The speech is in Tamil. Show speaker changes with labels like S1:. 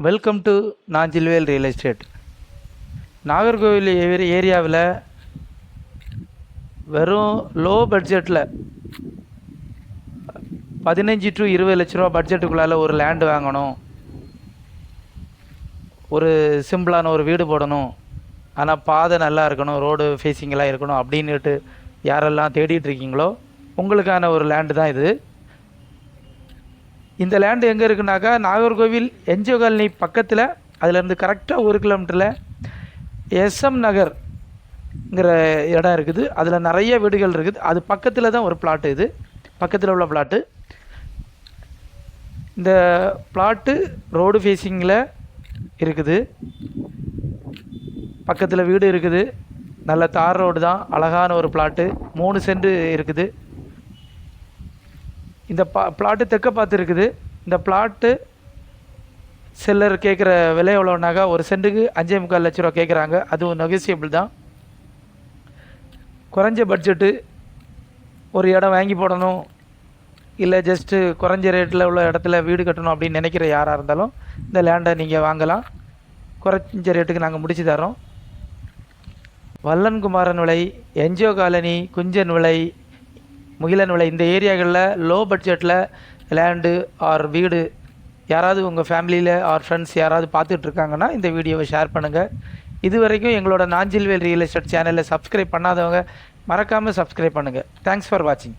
S1: Welcome to Nanjilvel real estate. Nagercoil ஏரியாவில் வெறும் லோ பட்ஜெட்டில் 15 to 20 லட்ச ரூபா பட்ஜெட்டுக்குள்ளால் ஒரு லேண்டு வாங்கணும், ஒரு சிம்பிளான ஒரு வீடு போடணும், ஆனால் பாதை நல்லா இருக்கணும், ரோடு ஃபேஸிங்கெல்லாம் இருக்கணும் அப்படின்னுட்டு யாரெல்லாம் தேடிட்டு இருக்கீங்களோ உங்களுக்கான ஒரு லேண்டு தான் இது. இந்த லேண்டு எங்கே இருக்குனாக்கா நாகர்கோவில் என்ஜிஓ காலனி பக்கத்தில், அதிலேருந்து கரெக்டாக 1 கிலோமீட்டரில் SM நகர்ங்கிற இடம் இருக்குது. அதில் நிறைய வீடுகள் இருக்குது. அது பக்கத்தில் தான் ஒரு பிளாட்டு, இது பக்கத்தில் உள்ள பிளாட்டு. இந்த பிளாட்டு ரோடு ஃபேஸிங்கில் இருக்குது, பக்கத்தில் வீடு இருக்குது, நல்ல தார் ரோடு தான், அழகான ஒரு பிளாட்டு. 3 சென்ட் இருக்குது. இந்த பிளாட்டு தெற்க பார்த்து இருக்குது. இந்த பிளாட்டு செல்லர் கேட்குற விலை எவ்வளோனாக்கா ஒரு சென்ட்டுக்கு 5.25 லட்ச ரூபா கேட்குறாங்க. அதுவும் நெகோசியபிள் தான். குறைஞ்ச பட்ஜெட்டு, ஒரு இடம் வாங்கி போடணும், இல்லை ஜஸ்ட்டு குறைஞ்ச ரேட்டில் உள்ள இடத்துல வீடு கட்டணும் அப்படின்னு நினைக்கிற யாராக இருந்தாலும் இந்த லேண்டை நீங்கள் வாங்கலாம். குறைஞ்ச ரேட்டுக்கு நாங்கள் முடித்து தரோம். வல்லன்குமாரன் விலை, என்ஜிஓ காலனி, குஞ்சன் விலை, முகிலன் விலை, இந்த ஏரியாக்களில் லோ பட்ஜெட்டில் லேண்டு ஆர் வீடு யாராவது உங்கள் ஃபேமிலியில் ஆர் ஃப்ரெண்ட்ஸ் யாராவது பார்த்துட்ருக்காங்கன்னா இந்த வீடியோவை ஷேர் பண்ணுங்கள். இது வரைக்கும் எங்களோட நாஞ்சில்வேல் ரியல் எஸ்டேட் சேனலில் சப்ஸ்கிரைப் பண்ணாதவங்க மறக்காமல் சப்ஸ்கிரைப் பண்ணுங்கள். தேங்க்ஸ் ஃபார் வாட்சிங்.